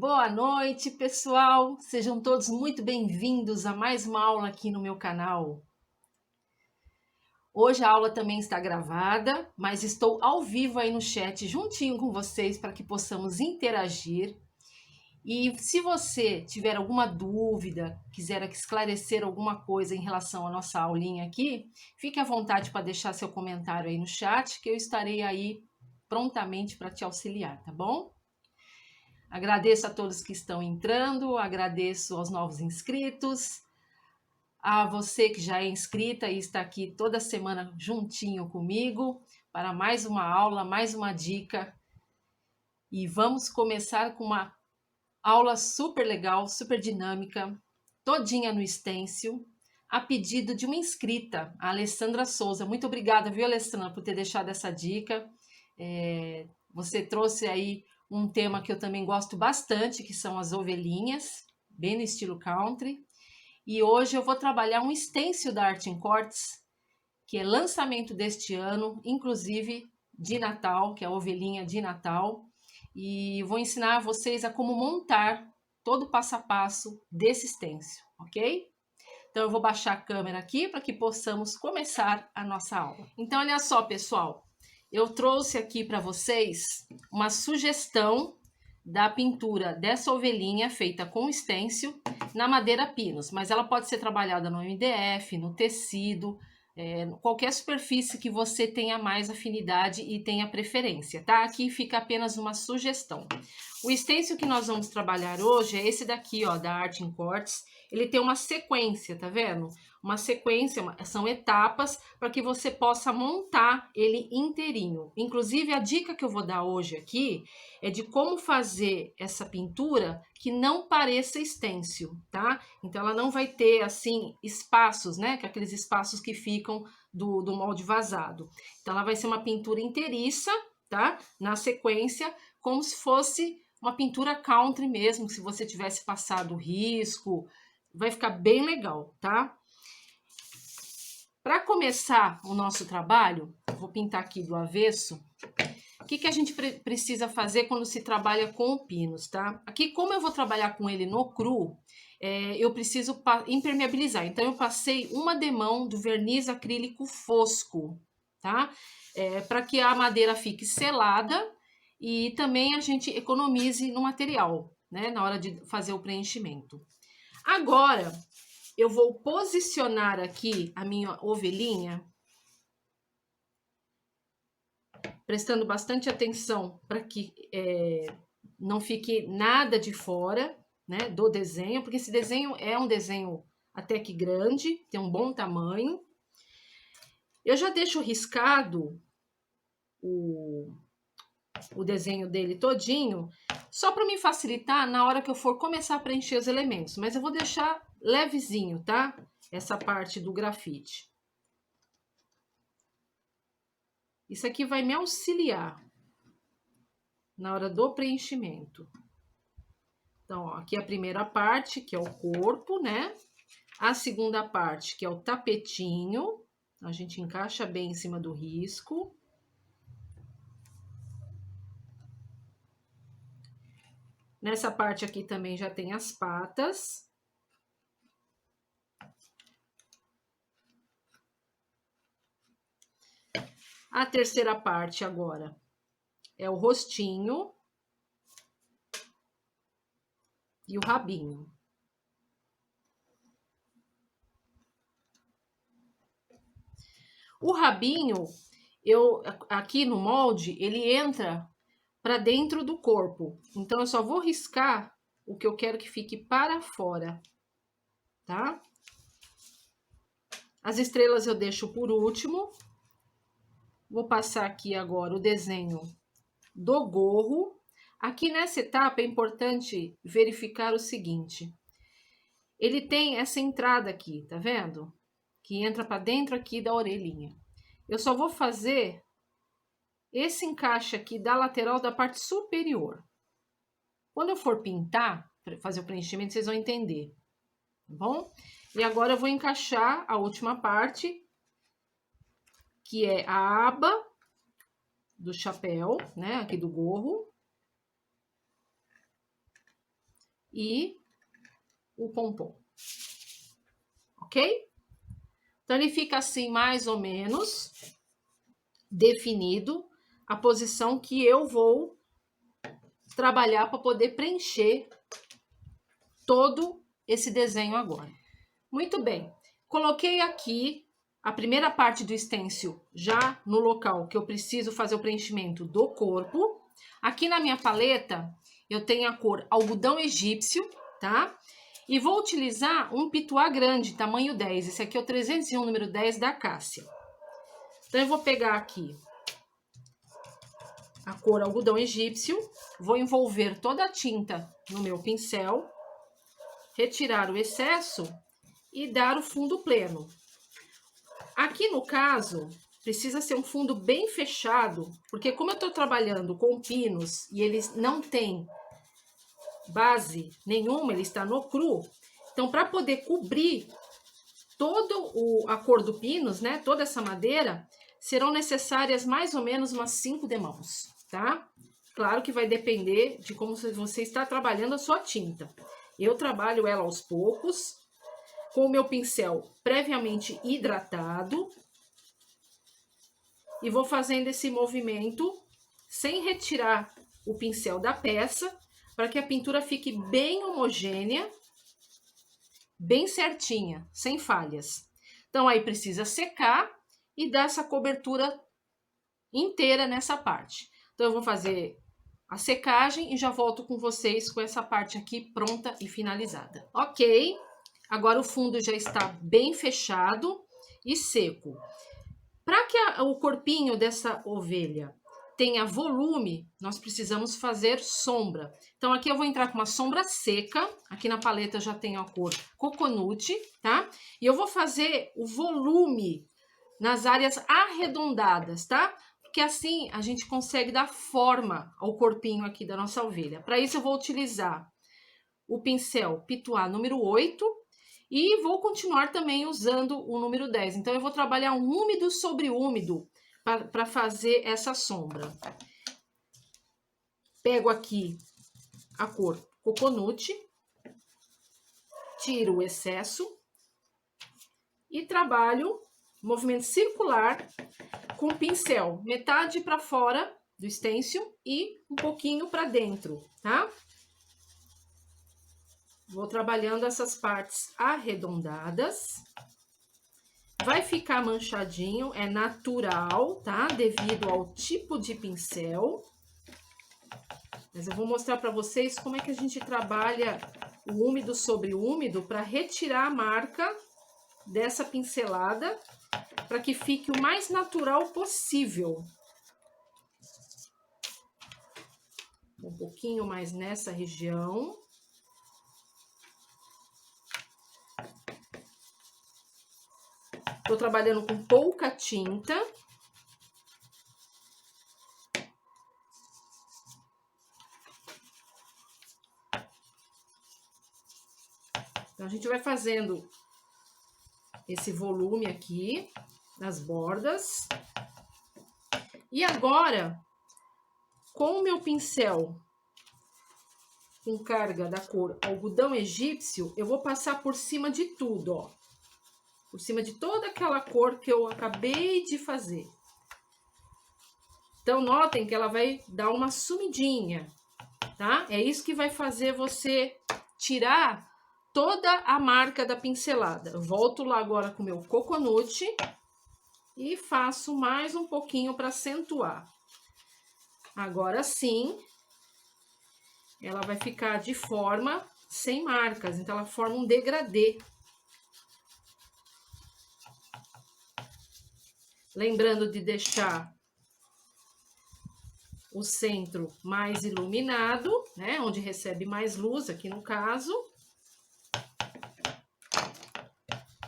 Boa noite, pessoal! Sejam todos muito bem-vindos a mais uma aula aqui no meu canal. Hoje a aula também está gravada, mas estou ao vivo aí no chat juntinho com vocês para que possamos interagir. E se você tiver alguma dúvida, quiser esclarecer alguma coisa em relação à nossa aulinha aqui, fique à vontade para deixar seu comentário aí no chat, que eu estarei aí prontamente para te auxiliar, tá bom? Agradeço a todos que estão entrando, agradeço aos novos inscritos, a você que já é inscrita e está aqui toda semana juntinho comigo para mais uma aula, mais uma dica. E vamos começar com uma aula super legal, super dinâmica, todinha no stencil, a pedido de uma inscrita, a Alessandra Souza. Muito obrigada, viu, Alessandra, por ter deixado essa dica. Você trouxe aí um tema que eu também gosto bastante, que são as ovelhinhas, bem no estilo country. E hoje eu vou trabalhar um stencil da Art Quartz, que é lançamento deste ano, inclusive de Natal, que é a ovelhinha de Natal. E vou ensinar vocês a como montar todo o passo a passo desse stencil, ok? Então eu vou baixar a câmera aqui para que possamos começar a nossa aula. Então olha só, pessoal, eu trouxe aqui para vocês uma sugestão da pintura dessa ovelhinha feita com stencil na madeira Pinus, mas ela pode ser trabalhada no MDF, no tecido, qualquer superfície que você tenha mais afinidade e tenha preferência, tá? Aqui fica apenas uma sugestão. O stencil que nós vamos trabalhar hoje é esse daqui, ó, da Art Quartz. Ele tem uma sequência, tá vendo? Uma sequência, são etapas para que você possa montar ele inteirinho. Inclusive, a dica que eu vou dar hoje aqui é de como fazer essa pintura que não pareça stencil, tá? Então, ela não vai ter, assim, espaços, né? Que é aqueles espaços que ficam do molde vazado. Então, ela vai ser uma pintura inteiriça, tá? Na sequência, como se fosse uma pintura country mesmo, se você tivesse passado risco, vai ficar bem legal, tá? Para começar o nosso trabalho, vou pintar aqui do avesso. O que a gente precisa fazer quando se trabalha com o Pinus, tá? Aqui, como eu vou trabalhar com ele no cru, eu preciso impermeabilizar. Então, eu passei uma demão do verniz acrílico fosco, tá? Para que a madeira fique selada e também a gente economize no material, né? Na hora de fazer o preenchimento. Agora, eu vou posicionar aqui a minha ovelhinha, prestando bastante atenção para que não fique nada de fora, né, do desenho, porque esse desenho é um desenho até que grande, tem um bom tamanho. Eu já deixo riscado o desenho dele todinho, só para me facilitar na hora que eu for começar a preencher os elementos, mas eu vou deixar levezinho, tá? Essa parte do grafite. Isso aqui vai me auxiliar na hora do preenchimento. Então, ó, aqui a primeira parte, que é o corpo, né? A segunda parte, que é o tapetinho. A gente encaixa bem em cima do risco. Nessa parte aqui também já tem as patas. A terceira parte agora é o rostinho e o rabinho. O rabinho, aqui no molde, ele entra para dentro do corpo. Então, eu só vou riscar o que eu quero que fique para fora, tá? As estrelas eu deixo por último. Vou passar aqui agora o desenho do gorro. Aqui nessa etapa é importante verificar o seguinte. Ele tem essa entrada aqui, tá vendo? Que entra para dentro aqui da orelhinha. Eu só vou fazer esse encaixe aqui da lateral da parte superior. Quando eu for pintar, fazer o preenchimento, vocês vão entender, tá bom? E agora eu vou encaixar a última parte, que é a aba do chapéu, né, aqui do gorro. e o pompom. Ok? Então, ele fica assim, mais ou menos, definido a posição que eu vou trabalhar para poder preencher todo esse desenho agora. Muito bem. Coloquei aqui a primeira parte do stencil já no local que eu preciso fazer o preenchimento do corpo. Aqui na minha paleta, eu tenho a cor algodão egípcio, tá? E vou utilizar um pituá grande, tamanho 10. Esse aqui é o 301, número 10 da Cássia. Então, eu vou pegar aqui a cor algodão egípcio, vou envolver toda a tinta no meu pincel, retirar o excesso e dar o fundo pleno. Aqui no caso, precisa ser um fundo bem fechado, porque como eu estou trabalhando com pinos e eles não têm base nenhuma, ele está no cru, então para poder cobrir a cor do pinos, né, toda essa madeira, serão necessárias mais ou menos umas 5 demãos, tá? Claro que vai depender de como você está trabalhando a sua tinta. Eu trabalho ela aos poucos, com o meu pincel previamente hidratado, e vou fazendo esse movimento sem retirar o pincel da peça, para que a pintura fique bem homogênea, bem certinha, sem falhas. Então, aí precisa secar e dar essa cobertura inteira nessa parte. Então, eu vou fazer a secagem e já volto com vocês com essa parte aqui pronta e finalizada. Ok, agora o fundo já está bem fechado e seco. Para que o corpinho dessa ovelha tenha volume, nós precisamos fazer sombra. Então, aqui eu vou entrar com uma sombra seca. Aqui na paleta já tenho a cor coconut, tá? E eu vou fazer o volume nas áreas arredondadas, tá? Porque assim a gente consegue dar forma ao corpinho aqui da nossa ovelha. Para isso, eu vou utilizar o pincel Pituá número 8 e vou continuar também usando o número 10. Então, eu vou trabalhar um úmido sobre úmido para fazer essa sombra. Pego aqui a cor coconut, tiro o excesso e trabalho movimento circular com o pincel, metade para fora do stencil e um pouquinho para dentro, tá? Vou trabalhando essas partes arredondadas. Vai ficar manchadinho, é natural, tá? Devido ao tipo de pincel. Mas eu vou mostrar para vocês como é que a gente trabalha o úmido sobre úmido para retirar a marca dessa pincelada, para que fique o mais natural possível. Um pouquinho mais nessa região. Tô trabalhando com pouca tinta. Então, a gente vai fazendo esse volume aqui nas bordas. E agora, com o meu pincel com carga da cor algodão egípcio, eu vou passar por cima de tudo, ó. Por cima de toda aquela cor que eu acabei de fazer. Então, notem que ela vai dar uma sumidinha, tá? É isso que vai fazer você tirar toda a marca da pincelada. Eu volto lá agora com o meu coconut e faço mais um pouquinho para acentuar. Agora sim, ela vai ficar de forma sem marcas, então ela forma um degradê. Lembrando de deixar o centro mais iluminado, né? Onde recebe mais luz, aqui no caso.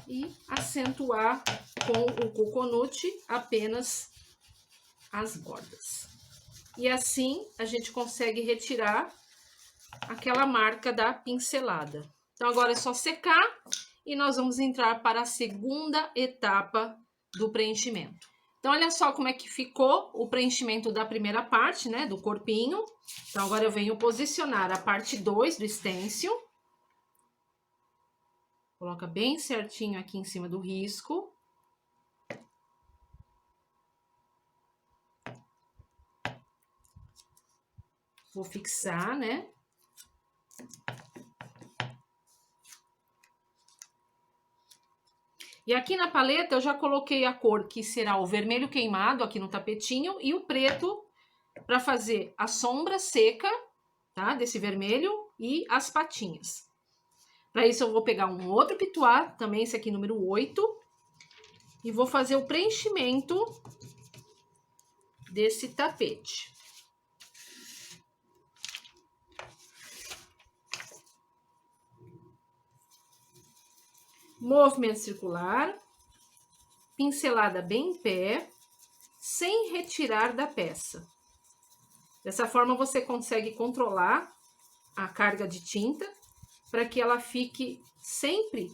E acentuar com o coconut apenas as bordas. E assim a gente consegue retirar aquela marca da pincelada. Então, agora é só secar e nós vamos entrar para a segunda etapa do preenchimento. Então, olha só como é que ficou o preenchimento da primeira parte, né, do corpinho. Então, agora eu venho posicionar a parte 2 do stencil. Coloca bem certinho aqui em cima do risco. Vou fixar, né? E aqui na paleta eu já coloquei a cor que será o vermelho queimado aqui no tapetinho e o preto para fazer a sombra seca, tá? Desse vermelho e as patinhas. Para isso eu vou pegar um outro pituá, também esse aqui número 8, e vou fazer o preenchimento desse tapete. Movimento circular, pincelada bem em pé, sem retirar da peça. Dessa forma você consegue controlar a carga de tinta para que ela fique sempre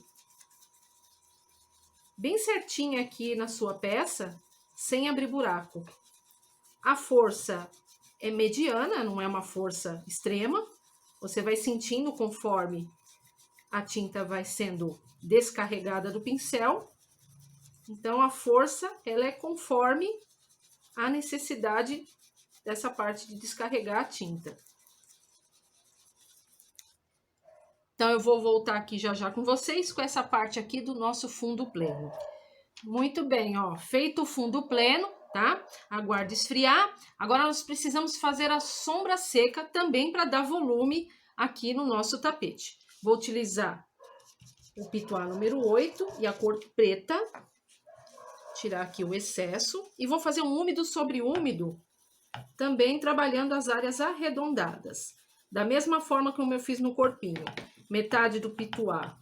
bem certinha aqui na sua peça, sem abrir buraco. A força é mediana, não é uma força extrema. Você vai sentindo conforme a tinta vai sendo descarregada do pincel. Então, a força, ela é conforme a necessidade dessa parte de descarregar a tinta. Então, eu vou voltar aqui já com vocês com essa parte aqui do nosso fundo pleno. Muito bem, ó, feito o fundo pleno, tá? Aguarde esfriar. Agora, nós precisamos fazer a sombra seca também para dar volume aqui no nosso tapete. Vou utilizar o pituá número 8 e a cor preta. Tirar aqui o excesso. E vou fazer um úmido sobre úmido, também trabalhando as áreas arredondadas. Da mesma forma como eu fiz no corpinho. Metade do pituá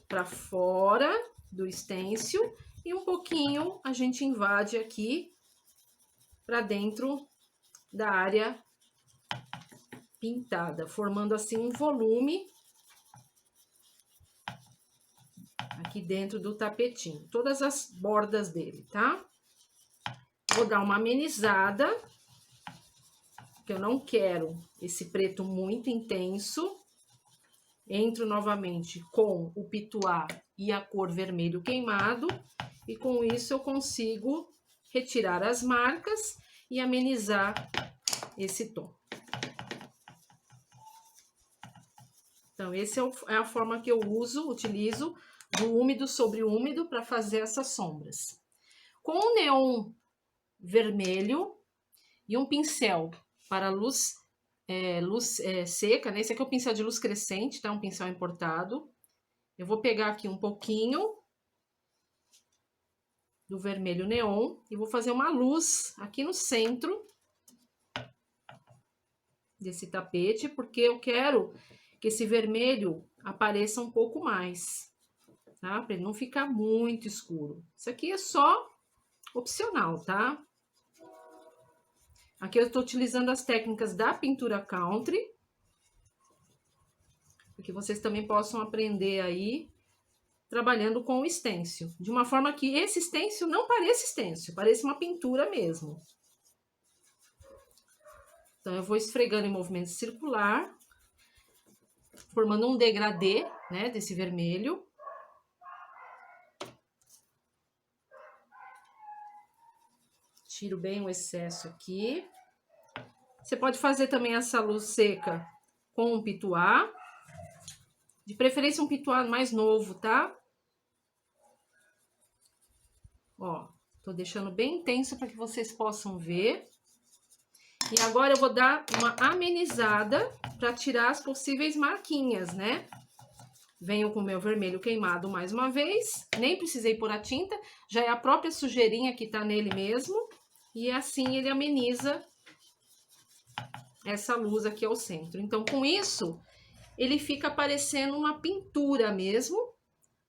para fora do stencil e um pouquinho a gente invade aqui para dentro da área pintada, formando assim um volume aqui dentro do tapetinho, todas as bordas dele, tá? Vou dar uma amenizada, porque eu não quero esse preto muito intenso. Entro novamente com o pituá e a cor vermelho queimado, e com isso eu consigo retirar as marcas e amenizar esse tom. Então, essa é a forma que eu utilizo do úmido sobre úmido para fazer essas sombras. Com o neon vermelho e um pincel para luz seca, né? Esse aqui é o pincel de luz crescente, tá? Um pincel importado. Eu vou pegar aqui um pouquinho do vermelho neon e vou fazer uma luz aqui no centro desse tapete, porque eu quero que esse vermelho apareça um pouco mais, tá? Para ele não ficar muito escuro. Isso aqui é só opcional, tá? Aqui eu estou utilizando as técnicas da pintura country, para que vocês também possam aprender aí, trabalhando com o stencil. De uma forma que esse stencil não pareça stencil, pareça uma pintura mesmo. Então, eu vou esfregando em movimento circular, formando um degradê, né, desse vermelho. Tiro bem o excesso aqui. Você pode fazer também essa luz seca com um pituá. De preferência um pituá mais novo, tá? Ó, tô deixando bem intenso para que vocês possam ver. E agora eu vou dar uma amenizada para tirar as possíveis marquinhas, né? Venho com o meu vermelho queimado mais uma vez. Nem precisei pôr a tinta, já é a própria sujeirinha que tá nele mesmo. E assim ele ameniza essa luz aqui ao centro. Então, com isso, ele fica parecendo uma pintura mesmo,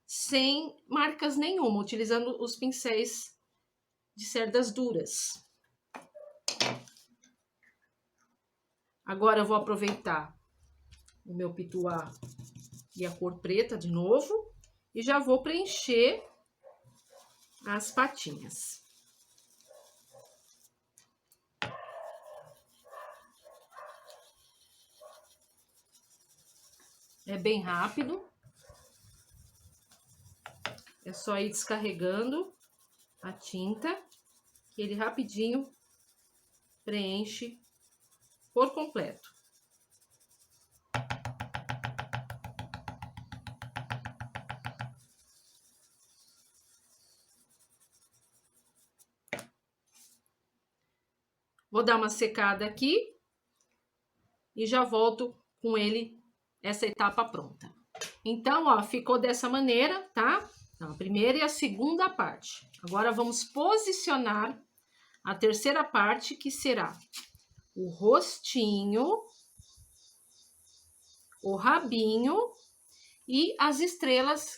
sem marcas nenhuma, utilizando os pincéis de cerdas duras. Agora eu vou aproveitar o meu pituá e a cor preta de novo e já vou preencher as patinhas. É bem rápido. É só ir descarregando a tinta, que ele rapidinho preenche por completo. Vou dar uma secada aqui e já volto com ele, essa etapa pronta. Então, ó, ficou dessa maneira, tá? Então, a primeira e a segunda parte. Agora, vamos posicionar a terceira parte, que será o rostinho, o rabinho e as estrelas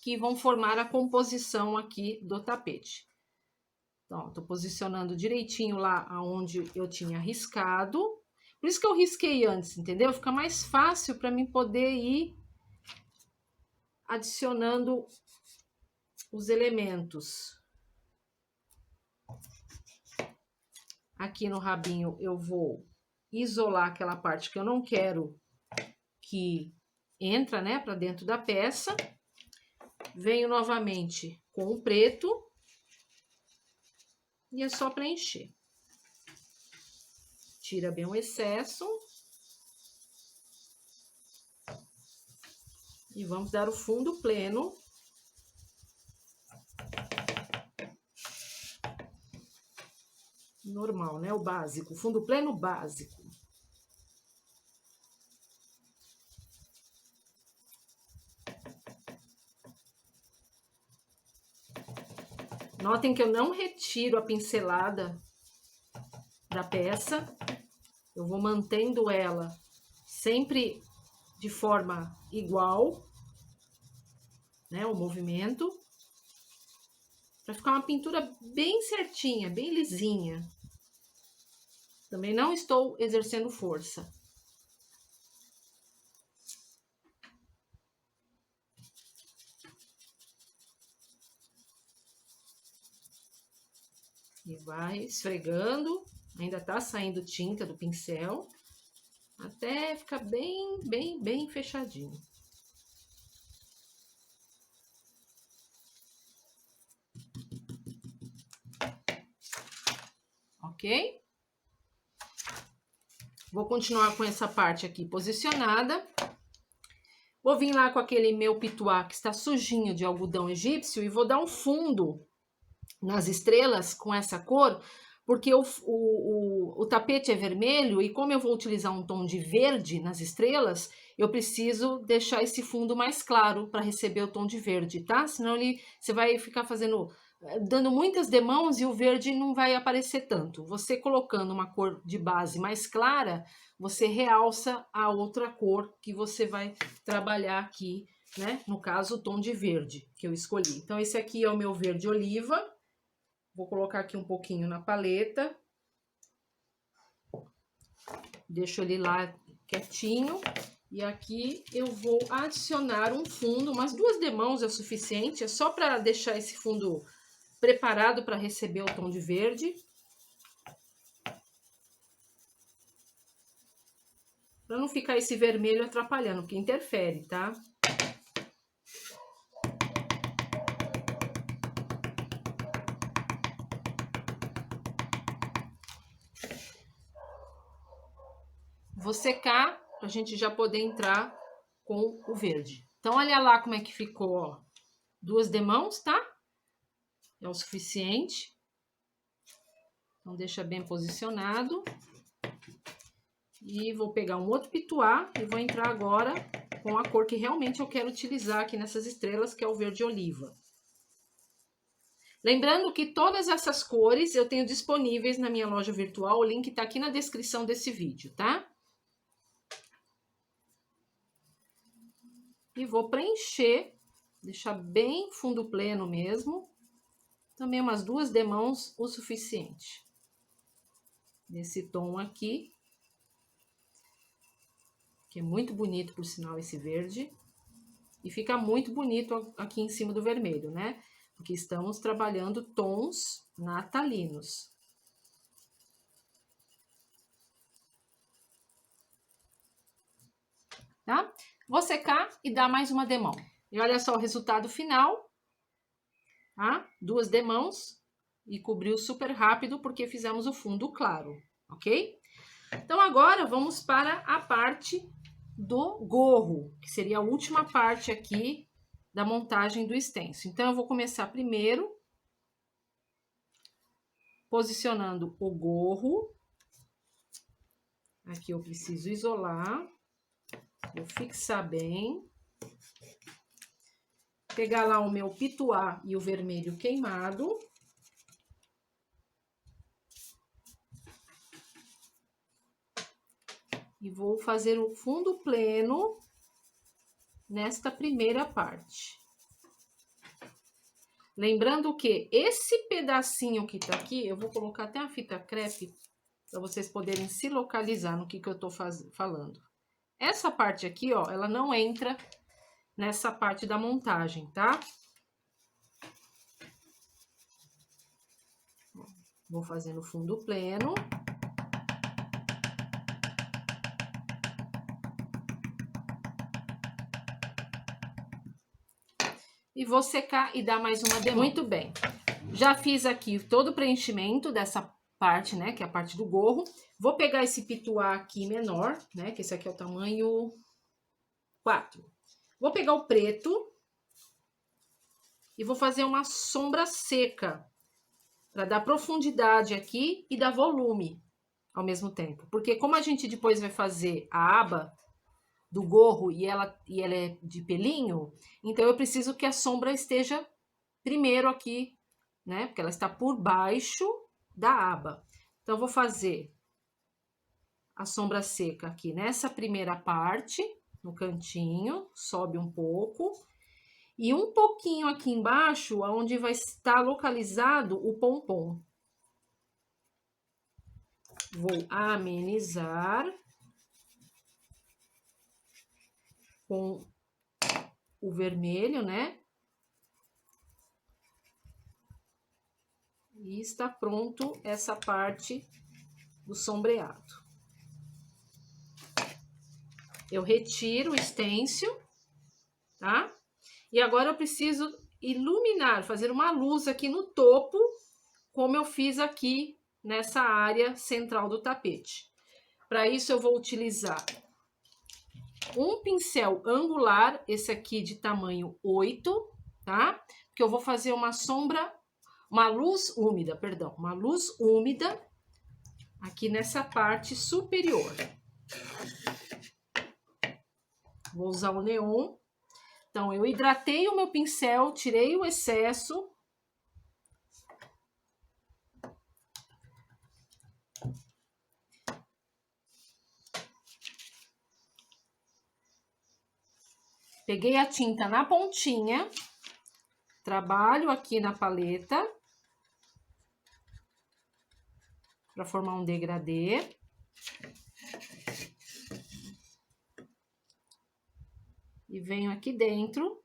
que vão formar a composição aqui do tapete. Então, tô posicionando direitinho lá aonde eu tinha riscado. Por isso que eu risquei antes, entendeu? Fica mais fácil para mim poder ir adicionando os elementos. Aqui no rabinho eu vou isolar aquela parte que eu não quero que entra, né, para dentro da peça. Venho novamente com o preto e é só preencher. Tira bem o excesso. E vamos dar o fundo pleno. Normal, né? O básico, fundo pleno básico. Notem que eu não retiro a pincelada da peça. Eu vou mantendo ela sempre de forma igual, né? O movimento. Para ficar uma pintura bem certinha, bem lisinha. Também não estou exercendo força. E vai esfregando, ainda tá saindo tinta do pincel, até ficar bem fechadinho. Ok? Vou continuar com essa parte aqui posicionada. Vou vir lá com aquele meu pituá que está sujinho de algodão egípcio e vou dar um fundo nas estrelas com essa cor, porque o tapete é vermelho e como eu vou utilizar um tom de verde nas estrelas, eu preciso deixar esse fundo mais claro para receber o tom de verde, tá? Senão você vai ficar dando muitas demãos e o verde não vai aparecer tanto. Você colocando uma cor de base mais clara, você realça a outra cor que você vai trabalhar aqui, né? No caso, o tom de verde que eu escolhi. Então, esse aqui é o meu verde oliva. Vou colocar aqui um pouquinho na paleta. Deixo ele lá quietinho. E aqui eu vou adicionar um fundo, umas 2 demãos é o suficiente. É só para deixar esse fundo preparado para receber o tom de verde. Para não ficar esse vermelho atrapalhando, porque interfere, tá? Vou secar para a gente já poder entrar com o verde. Então, olha lá como é que ficou, ó. 2 demãos, tá? É o suficiente. Então, deixa bem posicionado. E vou pegar um outro pituá e vou entrar agora com a cor que realmente eu quero utilizar aqui nessas estrelas, que é o verde oliva. Lembrando que todas essas cores eu tenho disponíveis na minha loja virtual, o link tá aqui na descrição desse vídeo, tá? E vou preencher, deixar bem fundo pleno mesmo. Também umas 2 demãos o suficiente. Nesse tom aqui. Que é muito bonito, por sinal, esse verde. E fica muito bonito aqui em cima do vermelho, né? Porque estamos trabalhando tons natalinos. Tá? Vou secar e dar mais uma demão. E olha só o resultado final, tá? 2 demãos e cobriu super rápido porque fizemos o fundo claro, ok? Então, agora vamos para a parte do gorro, que seria a última parte aqui da montagem do stencil. Então, eu vou começar primeiro posicionando o gorro. Aqui eu preciso isolar, vou fixar bem. Pegar lá o meu pituá e o vermelho queimado. E vou fazer o fundo pleno nesta primeira parte. Lembrando que esse pedacinho que tá aqui, eu vou colocar até a fita crepe para vocês poderem se localizar no que eu tô falando. Essa parte aqui, ó, ela não entra nessa parte da montagem, tá? Vou fazendo fundo pleno. E vou secar e dar mais uma demão. Muito bem. Já fiz aqui todo o preenchimento dessa parte, né, que é a parte do gorro. Vou pegar esse pituá aqui menor, né, que esse aqui é o tamanho 4. Vou pegar o preto e vou fazer uma sombra seca para dar profundidade aqui e dar volume ao mesmo tempo. Porque como a gente depois vai fazer a aba do gorro e ela é de pelinho, então eu preciso que a sombra esteja primeiro aqui, né? Porque ela está por baixo da aba. Então, eu vou fazer a sombra seca aqui nessa primeira parte, no cantinho, sobe um pouco. E um pouquinho aqui embaixo, onde vai estar localizado o pompom. Vou amenizar com o vermelho, né? E está pronto essa parte do sombreado. Eu retiro o stencil, tá? E agora eu preciso iluminar, fazer uma luz aqui no topo, como eu fiz aqui nessa área central do tapete. Para isso eu vou utilizar um pincel angular, esse aqui de tamanho 8, tá? Porque eu vou fazer uma sombra, uma luz úmida, perdão, uma luz úmida aqui nessa parte superior. Vou usar o neon. Então, eu hidratei o meu pincel, tirei o excesso. Peguei a tinta na pontinha, trabalho aqui na paleta para formar um degradê. E venho aqui dentro,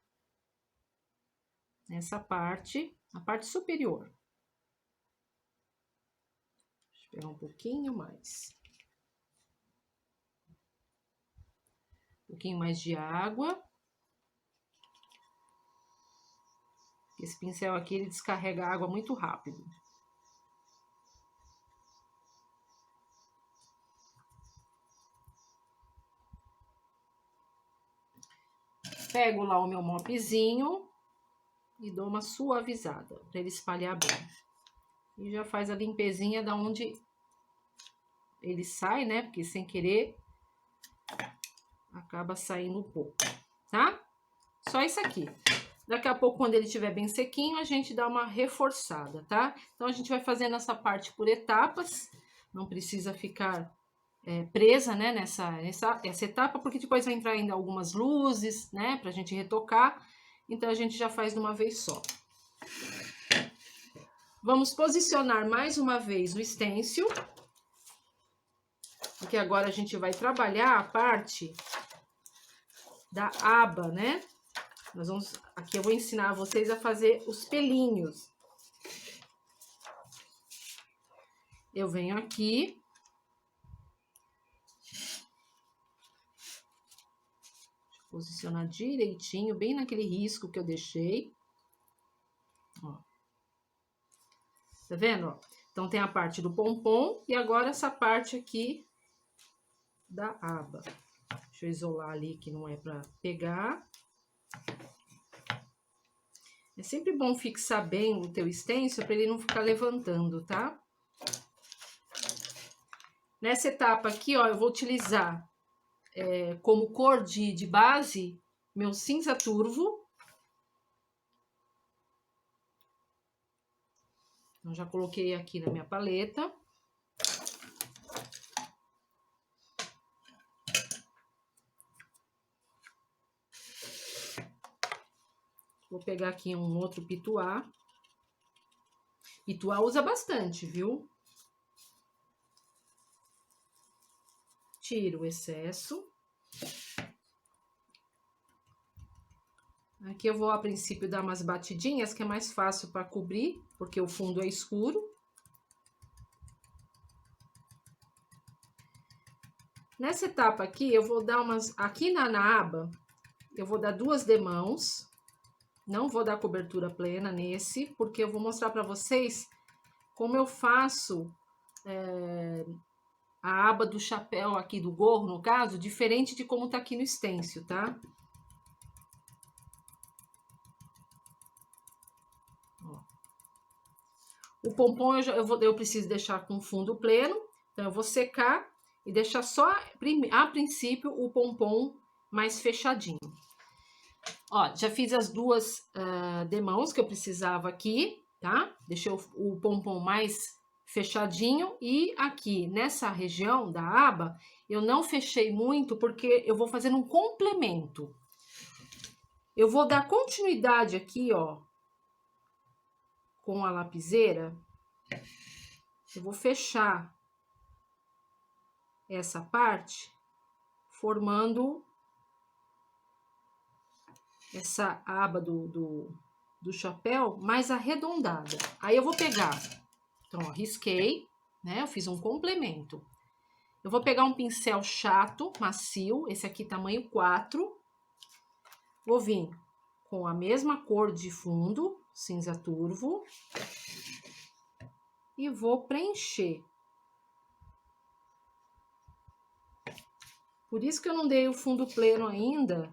nessa parte, a parte superior. Deixa eu pegar um pouquinho mais. Um pouquinho mais de água. Esse pincel aqui, ele descarrega a água muito rápido. Pego lá o meu mopzinho e dou uma suavizada para ele espalhar bem. E já faz a limpezinha da onde ele sai, né? Porque sem querer acaba saindo um pouco, tá? Só isso aqui. Daqui a pouco, quando ele estiver bem sequinho, a gente dá uma reforçada, tá? Então, a gente vai fazendo essa parte por etapas. Não precisa ficar presa, né, nessa etapa, porque depois vai entrar ainda algumas luzes, né, pra gente retocar. Então, a gente já faz de uma vez só. Vamos posicionar mais uma vez o stencil. Porque agora a gente vai trabalhar a parte da aba, né? Nós vamos, aqui eu vou ensinar vocês a fazer os pelinhos. Eu venho aqui. Posicionar direitinho, bem naquele risco que eu deixei. Ó. Tá vendo? Ó? Então, tem a parte do pompom e agora essa parte aqui da aba. Deixa eu isolar ali que não é para pegar. É sempre bom fixar bem o teu stencil para ele não ficar levantando, tá? Nessa etapa aqui, ó, eu vou utilizar como cor de base meu cinza turvo. Então, já coloquei aqui na minha paleta. Vou pegar aqui um outro pituá. Pituá usa bastante, viu? Tiro o excesso. Aqui eu vou, a princípio, dar umas batidinhas, que é mais fácil para cobrir, porque o fundo é escuro. Nessa etapa aqui, eu vou dar umas... Aqui na aba, eu vou dar 2 demãos. Não vou dar cobertura plena nesse, porque eu vou mostrar para vocês como eu faço a aba do chapéu aqui, do gorro, no caso, diferente de como tá aqui no stencil, tá? Ó. O pompom eu preciso deixar com fundo pleno, então eu vou secar e deixar só, a princípio, o pompom mais fechadinho. Ó, já fiz as 2 demãos que eu precisava aqui, tá? Deixei o pompom mais fechadinho e aqui nessa região da aba eu não fechei muito porque eu vou fazer um complemento. Eu vou dar continuidade aqui, ó, com a lapiseira. Eu vou fechar essa parte formando essa aba do chapéu mais arredondada. Aí eu vou pegar, então, ó, risquei, né? Eu fiz um complemento. Eu vou pegar um pincel chato, macio, esse aqui tamanho 4. Vou vir com a mesma cor de fundo, cinza turvo. E vou preencher. Por isso que eu não dei o fundo pleno ainda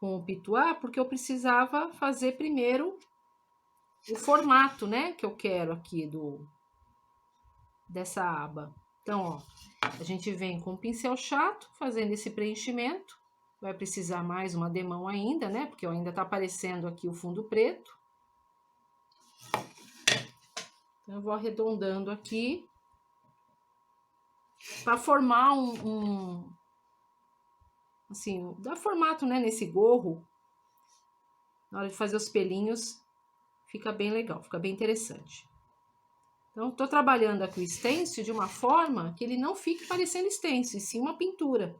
com o pituá, porque eu precisava fazer primeiro o formato, né, que eu quero aqui dessa aba. Então, ó, a gente vem com o pincel chato fazendo esse preenchimento. Vai precisar mais uma demão ainda, né, porque ainda tá aparecendo aqui o fundo preto. Então, eu vou arredondando aqui para formar assim, dá formato, né, nesse gorro. Na hora de fazer os pelinhos, fica bem legal, fica bem interessante. Então, tô trabalhando aqui o stencil de uma forma que ele não fique parecendo stencil, e sim uma pintura.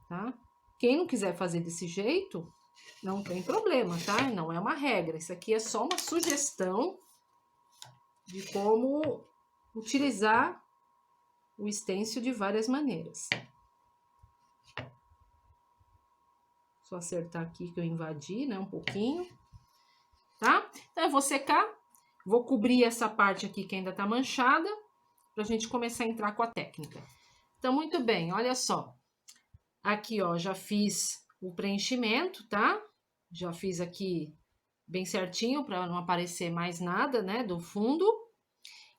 Tá? Quem não quiser fazer desse jeito, não tem problema, tá? Não é uma regra. Isso aqui é só uma sugestão de como utilizar o stencil de várias maneiras. Só acertar aqui que eu invadi, né, um pouquinho, tá? Então, eu vou secar, vou cobrir essa parte aqui que ainda tá manchada, pra gente começar a entrar com a técnica. Então, muito bem, olha só. Aqui, ó, já fiz o preenchimento, tá? Já fiz aqui bem certinho para não aparecer mais nada, né, do fundo.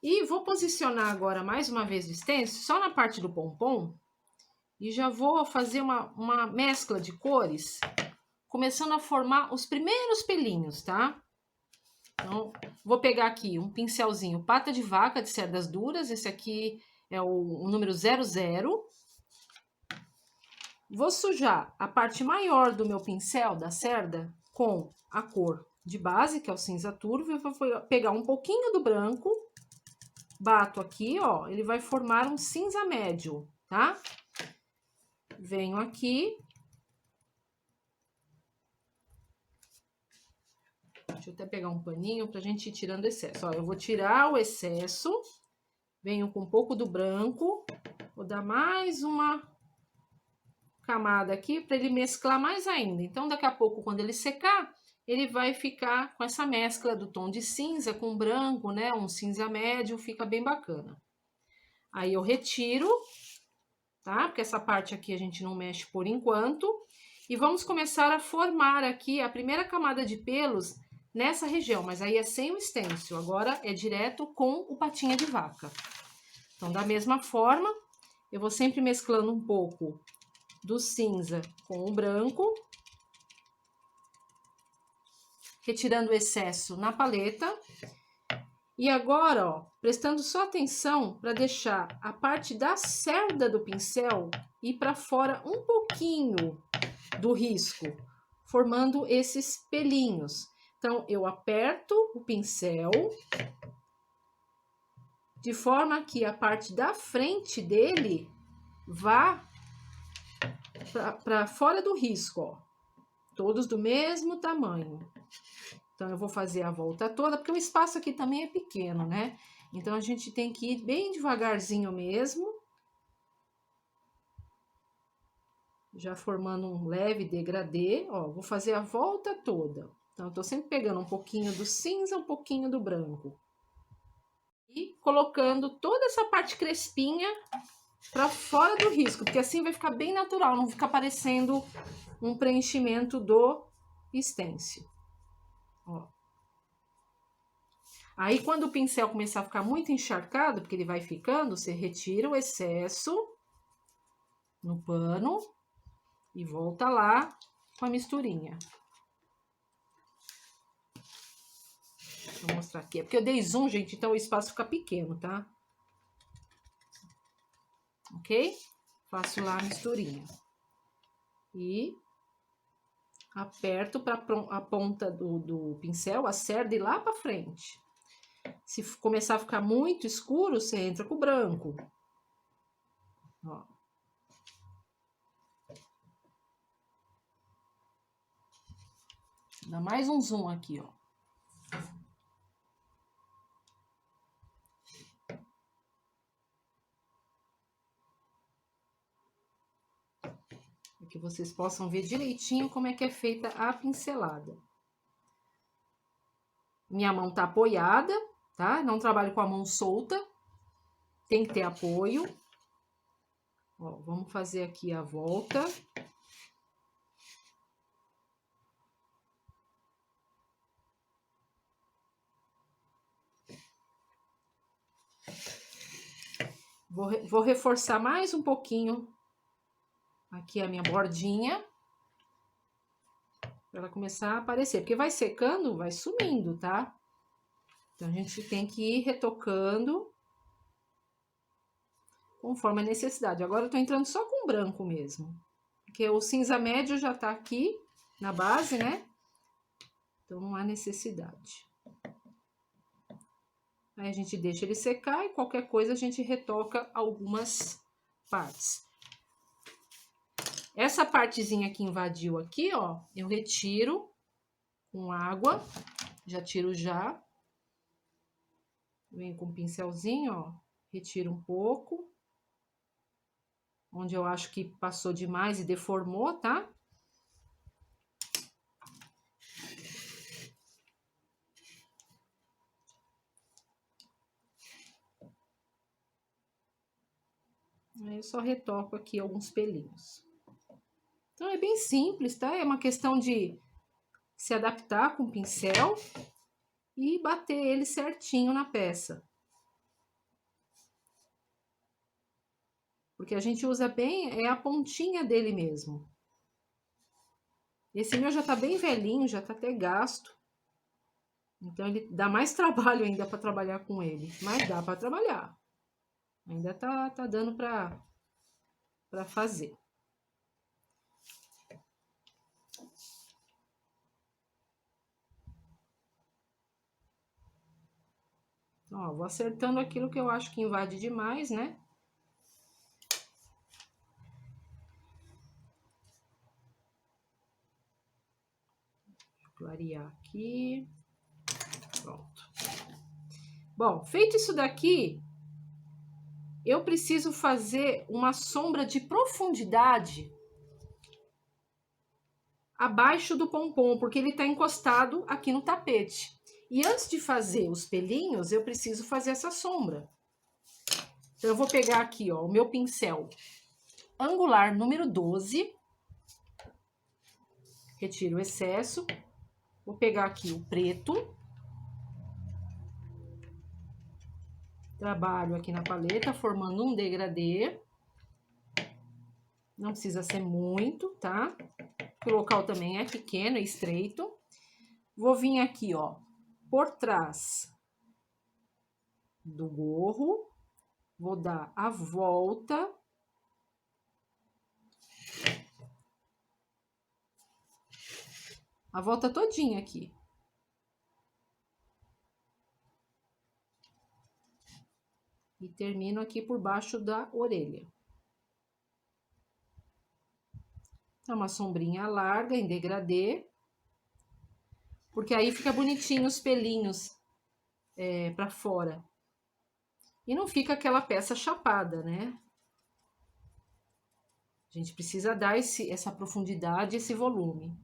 E vou posicionar agora mais uma vez o stencil só na parte do pompom. E já vou fazer uma mescla de cores, começando a formar os primeiros pelinhos, tá? Então, vou pegar aqui um pincelzinho pata de vaca de cerdas duras. Esse aqui é o número 00. Vou sujar a parte maior do meu pincel da cerda com a cor de base, que é o cinza turvo, e vou pegar um pouquinho do branco, bato aqui, ó, ele vai formar um cinza médio, tá? Venho aqui. Deixa eu até pegar um paninho pra gente ir tirando o excesso. Ó, eu vou tirar o excesso, venho com um pouco do branco, vou dar mais uma camada aqui para ele mesclar mais ainda. Então, daqui a pouco, quando ele secar, ele vai ficar com essa mescla do tom de cinza com branco, né? Um cinza médio, fica bem bacana. Aí eu retiro, tá? Porque essa parte aqui a gente não mexe por enquanto. E vamos começar a formar aqui a primeira camada de pelos nessa região, mas aí é sem o stencil, agora é direto com o patinha de vaca. Então, da mesma forma, eu vou sempre mesclando um pouco do cinza com o branco, retirando o excesso na paleta. E agora, ó, prestando só atenção para deixar a parte da cerda do pincel ir para fora um pouquinho do risco, formando esses pelinhos. Então, eu aperto o pincel de forma que a parte da frente dele vá para fora do risco, ó. Todos do mesmo tamanho. Então, eu vou fazer a volta toda, porque o espaço aqui também é pequeno, né? Então, a gente tem que ir bem devagarzinho mesmo. Já formando um leve degradê, ó, vou fazer a volta toda. Então, eu tô sempre pegando um pouquinho do cinza, um pouquinho do branco. E colocando toda essa parte crespinha para fora do risco, porque assim vai ficar bem natural, não fica parecendo um preenchimento do stencil. Ó. Aí, quando o pincel começar a ficar muito encharcado, porque ele vai ficando, você retira o excesso no pano e volta lá com a misturinha. Vou mostrar aqui. É porque eu dei zoom, gente, então o espaço fica pequeno, tá? Ok? Faço lá a misturinha. E aperto para a ponta do pincel, a cerda ir lá para frente. Se começar a ficar muito escuro, você entra com o branco. Ó. Dá mais um zoom aqui, ó. Para que vocês possam ver direitinho como é que é feita a pincelada. Minha mão tá apoiada, tá? Não trabalho com a mão solta. Tem que ter apoio. Ó, vamos fazer aqui a volta. Vou reforçar mais um pouquinho aqui a minha bordinha. Pra ela começar a aparecer. Porque vai secando, vai sumindo, tá? Então, a gente tem que ir retocando conforme a necessidade. Agora, eu tô entrando só com branco mesmo. Porque o cinza médio já tá aqui na base, né? Então, não há necessidade. Aí, a gente deixa ele secar e qualquer coisa a gente retoca algumas partes. Essa partezinha que invadiu aqui, ó, eu retiro com água. Já tiro já. Venho com um pincelzinho, ó. Retiro um pouco. Onde eu acho que passou demais e deformou, tá? Aí eu só retoco aqui alguns pelinhos. Então, é bem simples, tá? É uma questão de se adaptar com o pincel e bater ele certinho na peça. Porque a gente usa bem a pontinha dele mesmo. Esse meu já tá bem velhinho, já tá até gasto. Então, ele dá mais trabalho ainda para trabalhar com ele. Mas dá para trabalhar. Ainda tá dando para fazer. Ó, vou acertando aquilo que eu acho que invade demais, né? Vou clarear aqui. Pronto. Bom, feito isso daqui, eu preciso fazer uma sombra de profundidade abaixo do pompom, porque ele está encostado aqui no tapete. E antes de fazer os pelinhos, eu preciso fazer essa sombra. Então, eu vou pegar aqui, ó, o meu pincel angular número 12. Retiro o excesso. Vou pegar aqui o preto. Trabalho aqui na paleta, formando um degradê. Não precisa ser muito, tá? O local também é pequeno e estreito. Vou vir aqui, ó, por trás do gorro. Vou dar a volta. A volta todinha aqui. E termino aqui por baixo da orelha. É uma sombrinha larga, em degradê. Porque aí fica bonitinho os pelinhos pra fora. E não fica aquela peça chapada, né? A gente precisa dar essa profundidade, esse volume.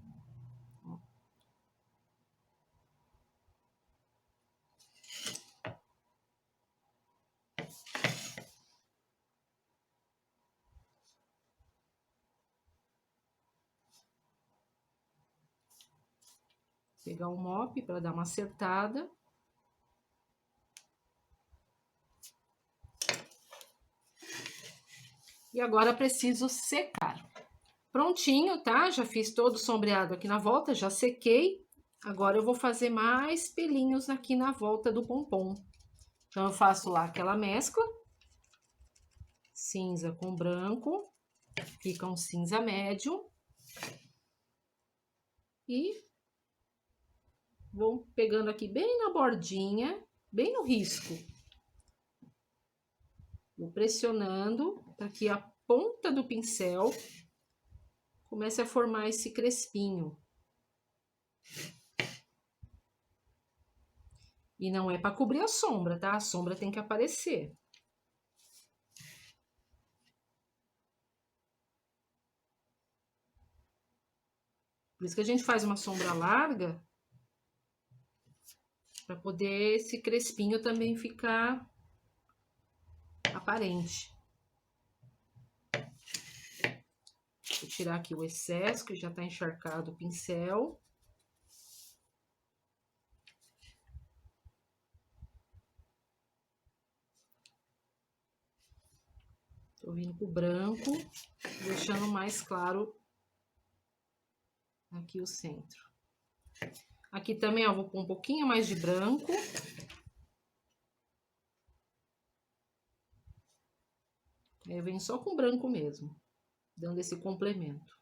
Pegar o mop para dar uma acertada. E agora preciso secar. Prontinho, tá? Já fiz todo o sombreado aqui na volta, já sequei. Agora eu vou fazer mais pelinhos aqui na volta do pompom. Então, eu faço lá aquela mescla. Cinza com branco. Fica um cinza médio. E vou pegando aqui bem na bordinha, bem no risco. Vou pressionando para que a ponta do pincel comece a formar esse crespinho. E não é para cobrir a sombra, tá? A sombra tem que aparecer. Por isso que a gente faz uma sombra larga, para poder esse crespinho também ficar aparente. Vou tirar aqui o excesso, que já tá encharcado o pincel. Tô vindo pro branco, deixando mais claro aqui o centro. Aqui também, ó, vou pôr um pouquinho mais de branco. Aí eu venho só com branco mesmo, dando esse complemento.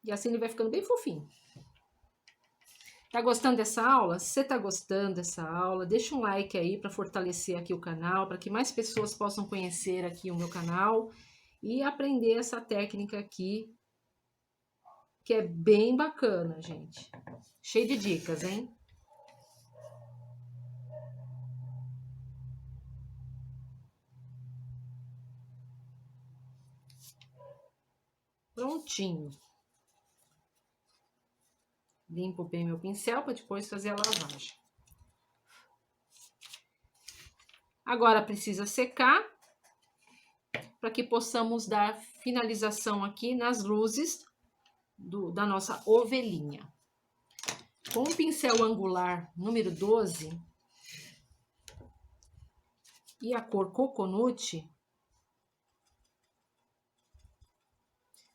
E assim ele vai ficando bem fofinho. Tá gostando dessa aula? Se você tá gostando dessa aula, deixa um like aí para fortalecer aqui o canal, para que mais pessoas possam conhecer aqui o meu canal e aprender essa técnica aqui, que é bem bacana, gente. Cheio de dicas, hein? Prontinho. Limpo bem meu pincel para depois fazer a lavagem. Agora precisa secar para que possamos dar finalização aqui nas luzes da nossa ovelhinha. Com o pincel angular número 12 e a cor Coconut,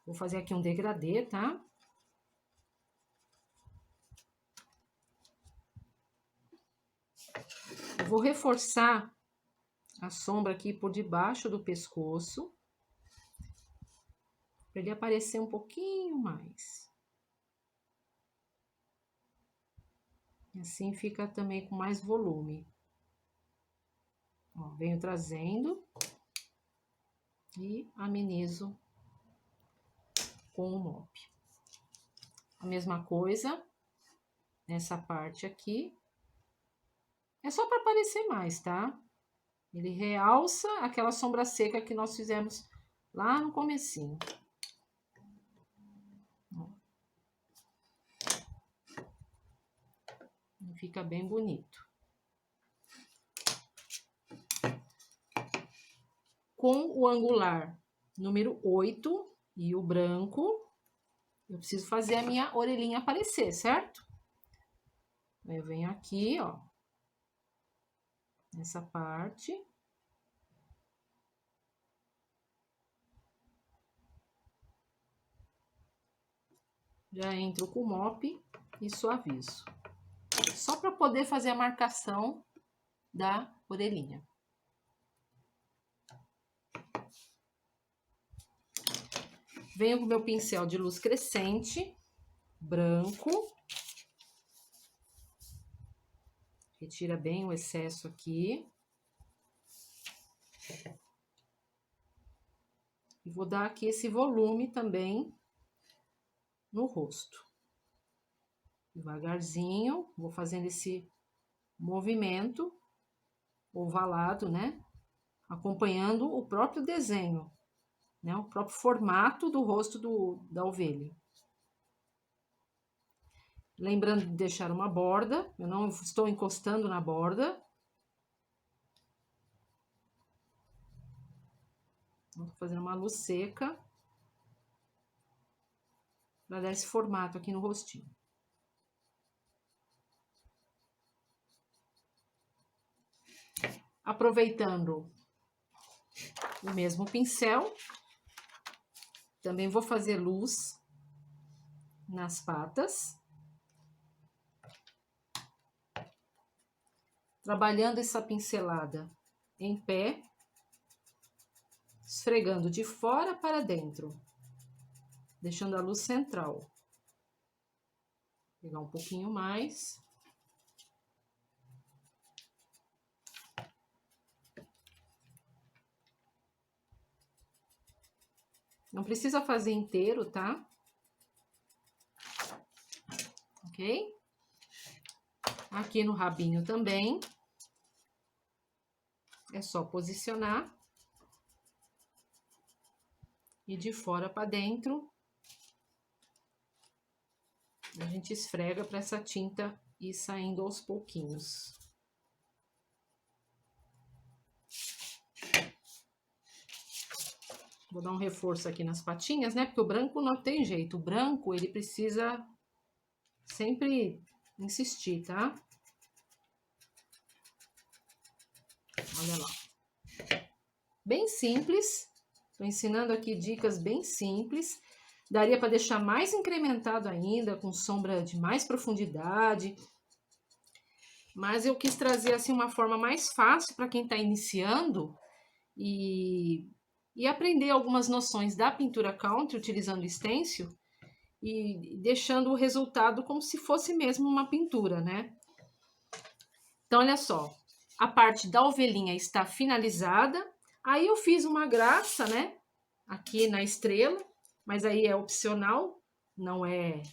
vou fazer aqui um degradê, tá? Eu vou reforçar a sombra aqui por debaixo do pescoço, para ele aparecer um pouquinho mais. E assim fica também com mais volume. Ó, venho trazendo e amenizo com o mop. A mesma coisa nessa parte aqui. É só para aparecer mais, tá? Ele realça aquela sombra seca que nós fizemos lá no comecinho. Fica bem bonito. Com o angular número 8 e o branco, eu preciso fazer a minha orelhinha aparecer, certo? Eu venho aqui, ó, nessa parte. Já entro com o mop e suavizo. Só para poder fazer a marcação da orelhinha. Venho com o meu pincel de luz crescente, branco. Retira bem o excesso aqui. E vou dar aqui esse volume também no rosto. Devagarzinho, vou fazendo esse movimento ovalado, né? Acompanhando o próprio desenho, né? O próprio formato do rosto da ovelha. Lembrando de deixar uma borda, eu não estou encostando na borda. Vou fazer uma luz seca para dar esse formato aqui no rostinho. Aproveitando o mesmo pincel, também vou fazer luz nas patas. Trabalhando essa pincelada em pé, esfregando de fora para dentro, deixando a luz central. Vou pegar um pouquinho mais. Não precisa fazer inteiro, tá? Ok? Aqui no rabinho também. É só posicionar. E de fora para dentro. A gente esfrega para essa tinta ir saindo aos pouquinhos. Vou dar um reforço aqui nas patinhas, né? Porque o branco não tem jeito. O branco, ele precisa sempre insistir, tá? Olha lá. Bem simples. Tô ensinando aqui dicas bem simples. Daria para deixar mais incrementado ainda, com sombra de mais profundidade. Mas eu quis trazer assim uma forma mais fácil para quem está iniciando e aprender algumas noções da pintura country utilizando stencil e deixando o resultado como se fosse mesmo uma pintura, né? Então, olha só, a parte da ovelhinha está finalizada. Aí eu fiz uma graça, né? Aqui na estrela, mas aí é opcional, não é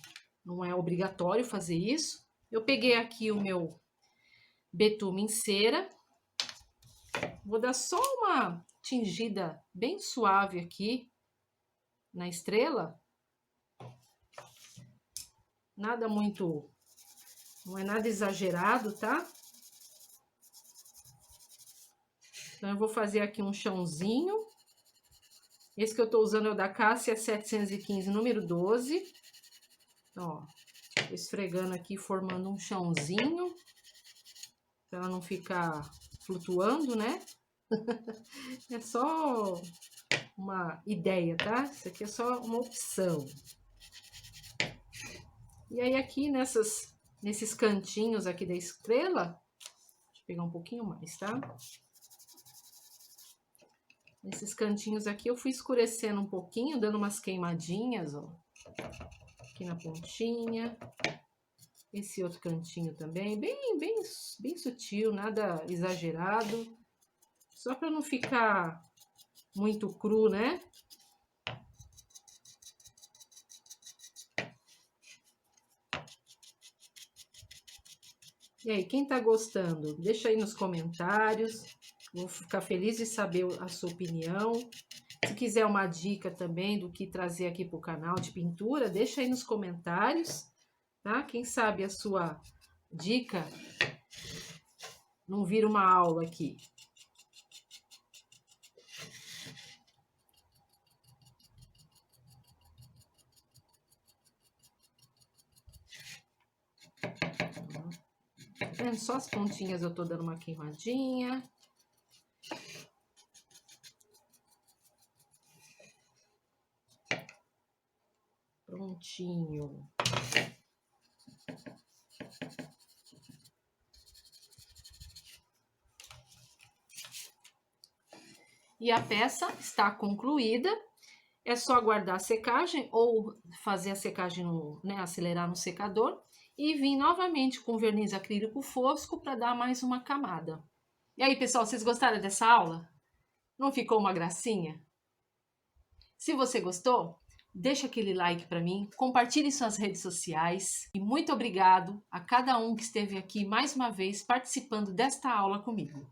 obrigatório fazer isso. Eu peguei aqui o meu betume em cera. Vou dar só uma tingida bem suave aqui na estrela. Nada muito, não é nada exagerado, tá? Então, eu vou fazer aqui um chãozinho. Esse que eu tô usando é o da Cássia 715, número 12. Ó, tô esfregando aqui, formando um chãozinho. Pra ela não ficar flutuando, né? É só uma ideia, tá? Isso aqui é só uma opção. E aí aqui nesses cantinhos aqui da estrela, deixa eu pegar um pouquinho mais, tá? Nesses cantinhos aqui eu fui escurecendo um pouquinho, dando umas queimadinhas, ó. Aqui na pontinha. Esse outro cantinho também, bem sutil, nada exagerado. Só para não ficar muito cru, né? E aí, quem tá gostando? Deixa aí nos comentários. Vou ficar feliz de saber a sua opinião. Se quiser uma dica também do que trazer aqui para o canal de pintura, deixa aí nos comentários, tá? Quem sabe a sua dica não vira uma aula aqui. Tá vendo? Só as pontinhas eu tô dando uma queimadinha. Prontinho. E a peça está concluída. É só aguardar a secagem ou fazer a secagem, né, acelerar no secador e vir novamente com verniz acrílico fosco para dar mais uma camada. E aí, pessoal, vocês gostaram dessa aula? Não ficou uma gracinha? Se você gostou, deixa aquele like para mim, compartilhe em suas redes sociais e muito obrigado a cada um que esteve aqui mais uma vez participando desta aula comigo.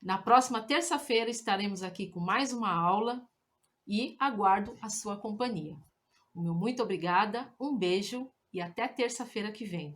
Na próxima terça-feira estaremos aqui com mais uma aula e aguardo a sua companhia. O meu muito obrigada, um beijo e até terça-feira que vem.